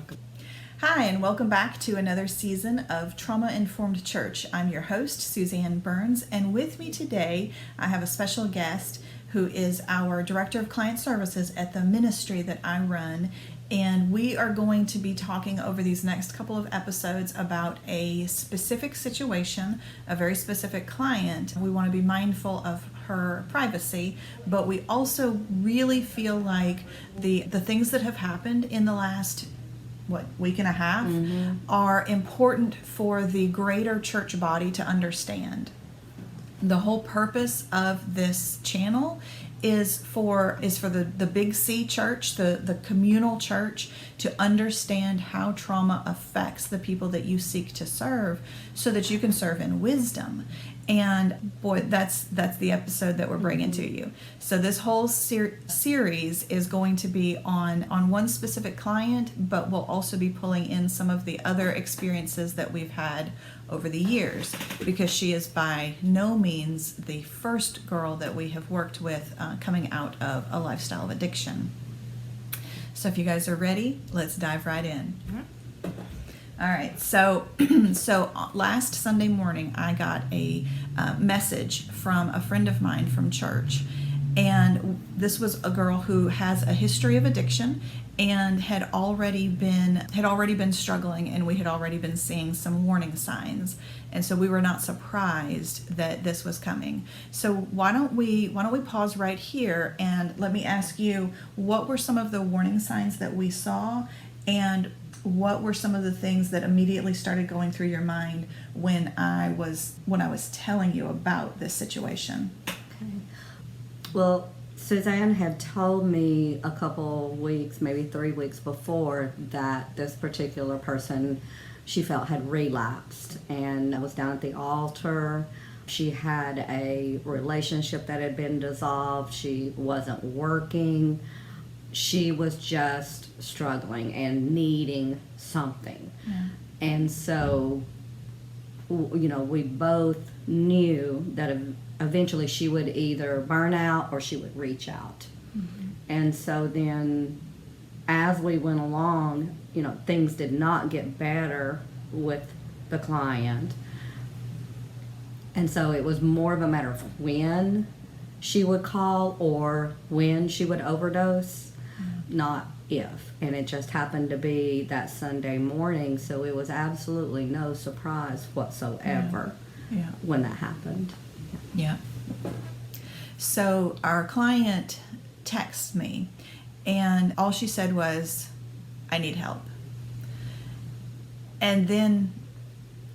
welcome. Hi, and welcome back to another season of Trauma Informed Church. I'm your host, Suzanne Burns, and with me today, I have a special guest who is our Director of Client Services at the ministry that I run. And we are going to be talking over these next couple of episodes about a specific situation, a very specific client. We want to be mindful of her privacy, but we also really feel like the things that have happened in the last week and a half are important for the greater church body to understand. The whole purpose of this channel is for the Big C church, the communal church, to understand how trauma affects the people that you seek to serve so that you can serve in wisdom. And boy, that's the episode that we're bringing to you. So this whole series is going to be on one specific client, but we'll also be pulling in some of the other experiences that we've had over the years, because she is by no means the first girl that we have worked with coming out of a lifestyle of addiction. So if you guys are ready, let's dive right in. All right, so last Sunday morning, I got a message from a friend of mine from church, and this was a girl who has a history of addiction and had already been struggling, and we had already been seeing some warning signs, and so we were not surprised that this was coming. So why don't we pause right here and let me ask you, what were some of the warning signs that we saw, and what were some of the things that immediately started going through your mind when I was telling you about this situation? Okay. Well, Suzanne had told me a couple weeks, maybe 3 weeks before, that this particular person she felt had relapsed and was down at the altar. She had a relationship that had been dissolved. She wasn't working. She was just struggling and needing something. Yeah. And so, we both knew that eventually she would either burn out or she would reach out. Mm-hmm. And so then, as we went along, things did not get better with the client. And so it was more of a matter of when she would call or when she would overdose, not if. And it just happened to be that Sunday morning, so it was absolutely no surprise whatsoever when that happened. Yeah. So our client texted me, and all she said was, "I need help." And then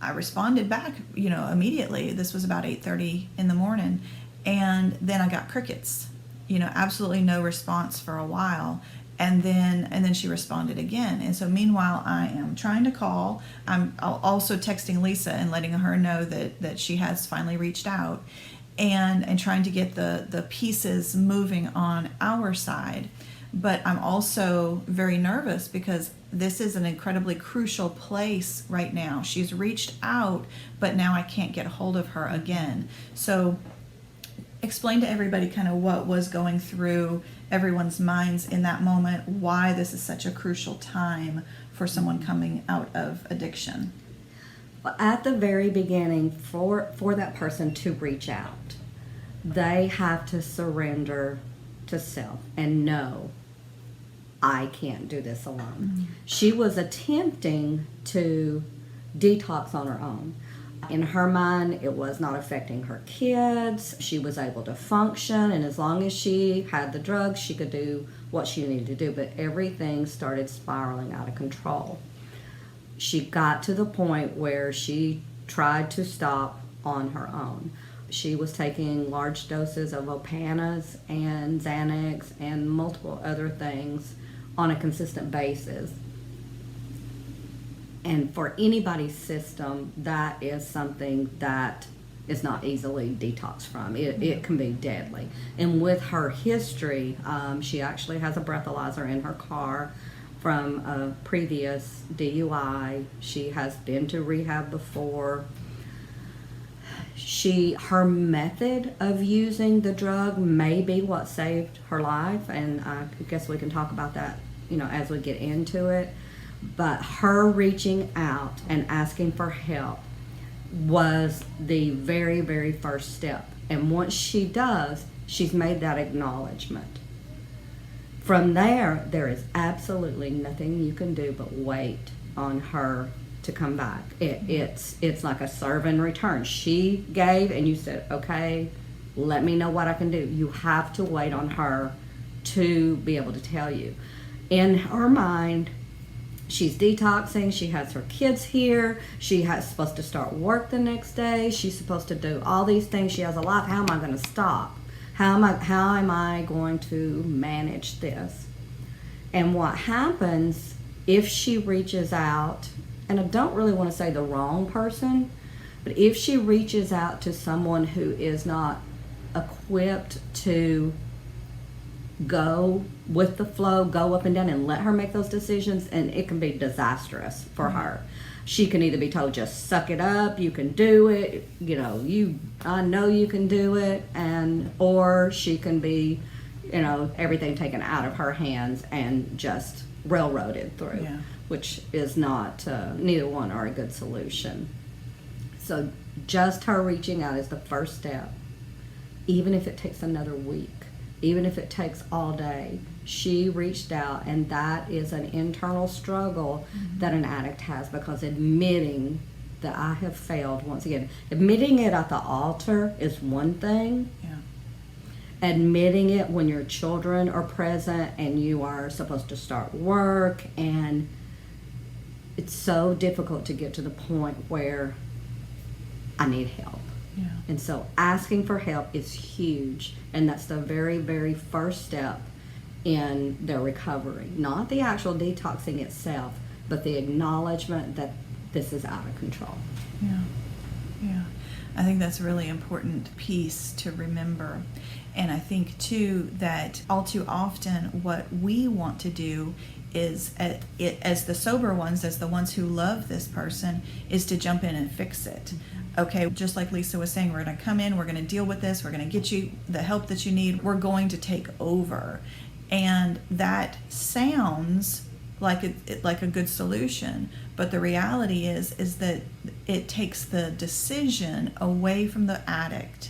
I responded back, immediately. This was about 8:30 in the morning, and then I got crickets. Absolutely no response for a while. And then she responded again. And so meanwhile, I am trying to call. I'm also texting Lisa and letting her know that she has finally reached out, and trying to get the pieces moving on our side. But I'm also very nervous because this is an incredibly crucial place right now. She's reached out, but now I can't get a hold of her again. So explain to everybody kind of what was going through everyone's minds in that moment, why this is such a crucial time for someone coming out of addiction. Well, at the very beginning, for that person to reach out, they have to surrender to self and know, I can't do this alone. Mm-hmm. She was attempting to detox on her own. In her mind, it was not affecting her kids. She was able to function, and as long as she had the drugs, she could do what she needed to do. But everything started spiraling out of control. She got to the point where she tried to stop on her own. She was taking large doses of Opanas and Xanax and multiple other things on a consistent basis. And for anybody's system, that is something that is not easily detoxed from. It can be deadly. And with her history, she actually has a breathalyzer in her car from a previous DUI. She has been to rehab before. Her method of using the drug may be what saved her life, and I guess we can talk about that, as we get into it. But her reaching out and asking for help was the very, very first step. And once she does, she's made that acknowledgement. From there, there is absolutely nothing you can do but wait on her to come back. It's like a serve and return. She gave and you said, okay, let me know what I can do. You have to wait on her to be able to tell you. In her mind, she's detoxing. She has her kids here. She has supposed to start work the next day. She's supposed to do all these things. She has a life. How am I going to stop? How am I going to manage this? And what happens if she reaches out, and I don't really want to say the wrong person, but if she reaches out to someone who is not equipped to go with the flow, go up and down and let her make those decisions, and it can be disastrous for her. She can either be told, just suck it up, you can do it, I know you can do it, or she can be, everything taken out of her hands and just railroaded through, which is not, neither one are a good solution. So just her reaching out is the first step. Even if it takes another week, even if it takes all day, she reached out, and that is an internal struggle that an addict has, because admitting that I have failed, once again, admitting it at the altar is one thing. Admitting it when your children are present and you are supposed to start work, and it's so difficult to get to the point where I need help. And so asking for help is huge, and that's the very, very first step in their recovery. Not the actual detoxing itself, but the acknowledgement that this is out of control. Yeah. I think that's a really important piece to remember. And I think, too, that all too often what we want to do is, as the sober ones, as the ones who love this person, is to jump in and fix it. Okay, just like Lisa was saying, we're going to come in, we're going to deal with this, we're going to get you the help that you need, we're going to take over. And that sounds like a good solution, but the reality is that it takes the decision away from the addict.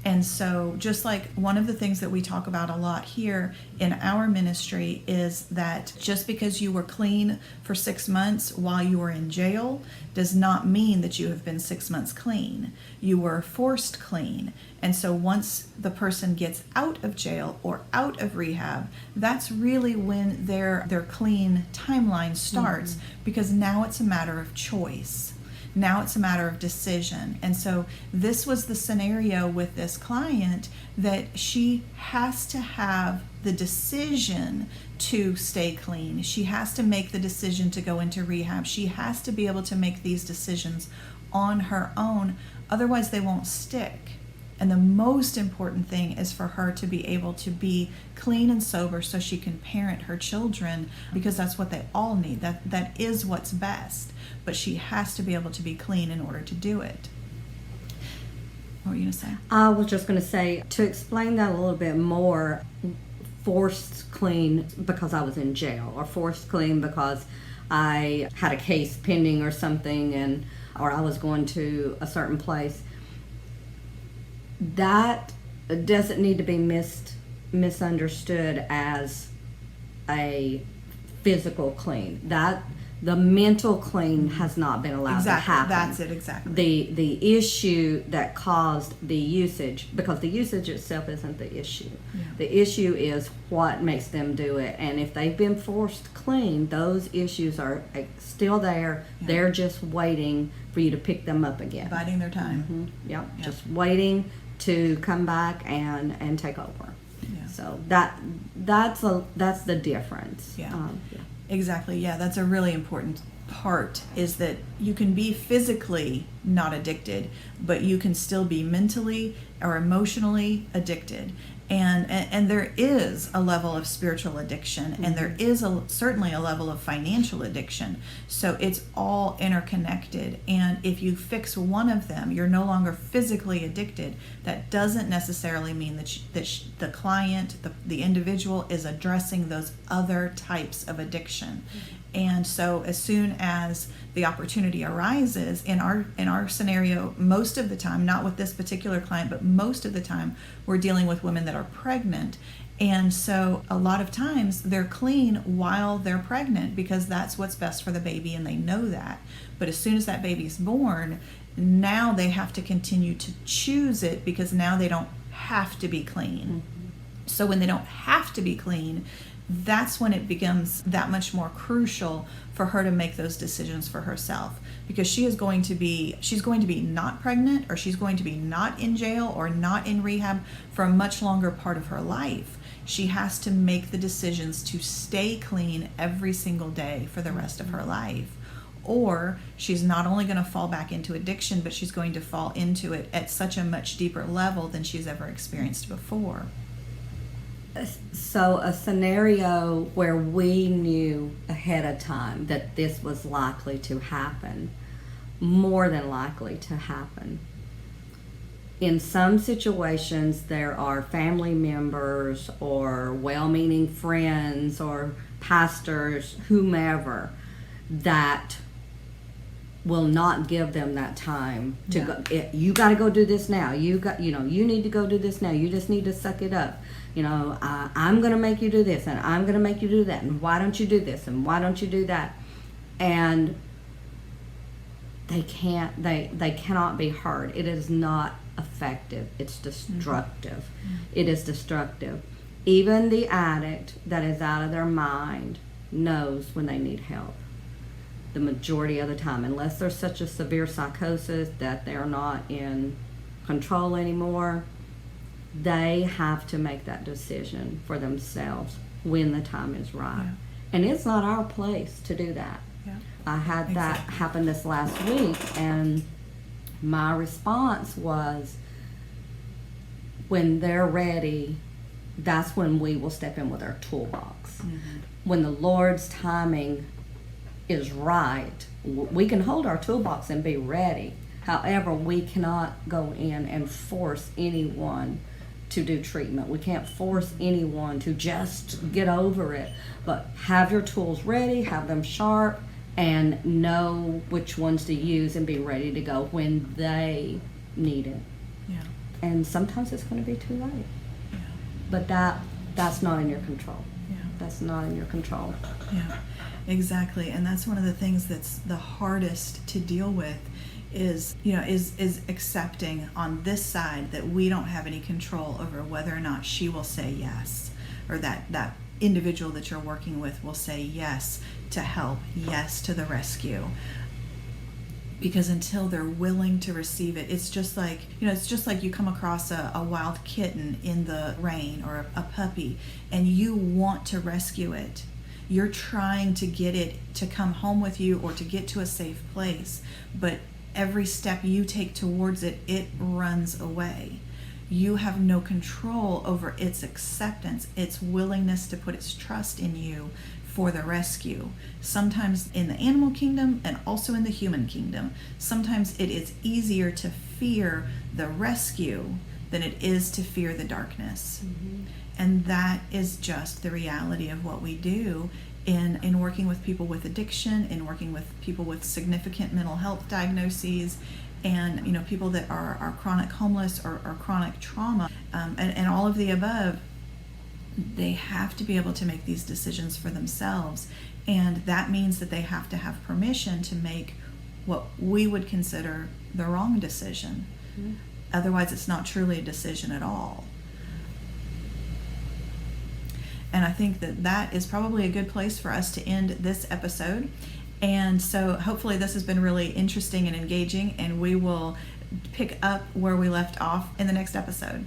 And so, just like one of the things that we talk about a lot here in our ministry is that just because you were clean for 6 months while you were in jail does not mean that you have been 6 months clean. You were forced clean. And so once the person gets out of jail or out of rehab, that's really when their clean timeline starts, because now it's a matter of choice. Now it's a matter of decision. And so this was the scenario with this client, that she has to have the decision to stay clean. She has to make the decision to go into rehab. She has to be able to make these decisions on her own. Otherwise, they won't stick. And the most important thing is for her to be able to be clean and sober so she can parent her children, because that's what they all need. That is what's best. But she has to be able to be clean in order to do it. What were you going to say? I was just going to say, to explain that a little bit more, forced clean because I was in jail, or forced clean because I had a case pending or something, or I was going to a certain place. That doesn't need to be misunderstood as a physical clean. That the mental clean has not been allowed to happen. That's it, exactly. The issue that caused the usage, because the usage itself isn't the issue. The issue is what makes them do it. And if they've been forced clean, those issues are still there. They're just waiting for you to pick them up again. Biding their time. Yep. Just waiting to come back and take over. So that's the difference. Exactly. That's a really important part, is that you can be physically not addicted, but you can still be mentally or emotionally addicted. And there is a level of spiritual addiction, and there is certainly a level of financial addiction. So it's all interconnected. And if you fix one of them, you're no longer physically addicted. That doesn't necessarily mean that the client, the individual, is addressing those other types of addiction. And so as soon as the opportunity arises, in our scenario, most of the time, not with this particular client, but most of the time, we're dealing with women that are pregnant. And so a lot of times they're clean while they're pregnant because that's what's best for the baby, and they know that. But as soon as that baby's born, now they have to continue to choose it because now they don't have to be clean. So when they don't have to be clean, that's when it becomes that much more crucial for her to make those decisions for herself, because she's going to be not pregnant, or she's going to be not in jail or not in rehab for a much longer part of her life. She has to make the decisions to stay clean every single day for the rest of her life. Or she's not only going to fall back into addiction, but she's going to fall into it at such a much deeper level than she's ever experienced before. So a scenario where we knew ahead of time that this was likely to happen, more than likely to happen. In some situations, there are family members or well-meaning friends or pastors, whomever, that will not give them that time to go. You got to go do this now. You need to go do this now. You just need to suck it up. I'm going to make you do this, and I'm going to make you do that, and why don't you do this, and why don't you do that? And they cannot be heard. It is not effective. It's destructive. It is destructive. Even the addict that is out of their mind knows when they need help. The majority of the time, unless there's such a severe psychosis that they're not in control anymore, they have to make that decision for themselves when the time is right. And it's not our place to do that. I had that happen this last week, and my response was, when they're ready, that's when we will step in with our toolbox. When the Lord's timing is right, we can hold our toolbox and be ready. However, we cannot go in and force anyone to do treatment. We can't force anyone to just get over it, but have your tools ready, have them sharp, and know which ones to use and be ready to go when they need it. And sometimes it's going to be too late. But that's not in your control. That's not in your control. Exactly. And that's one of the things that's the hardest to deal with is accepting on this side that we don't have any control over whether or not she will say yes, or that individual that you're working with will say yes to help, yes to the rescue. Because until they're willing to receive it, it's just like you come across a wild kitten in the rain, or a puppy, and you want to rescue it. You're trying to get it to come home with you or to get to a safe place, but every step you take towards it, it runs away. You have no control over its acceptance, its willingness to put its trust in you for the rescue. Sometimes in the animal kingdom and also in the human kingdom, sometimes it is easier to fear the rescue than it is to fear the darkness. And that is just the reality of what we do in working with people with addiction, in working with people with significant mental health diagnoses, and people that are chronic homeless or chronic trauma, and all of the above. They have to be able to make these decisions for themselves, and that means that they have to have permission to make what we would consider the wrong decision. Otherwise, it's not truly a decision at all. And I think that is probably a good place for us to end this episode. And so hopefully this has been really interesting and engaging, and we will pick up where we left off in the next episode.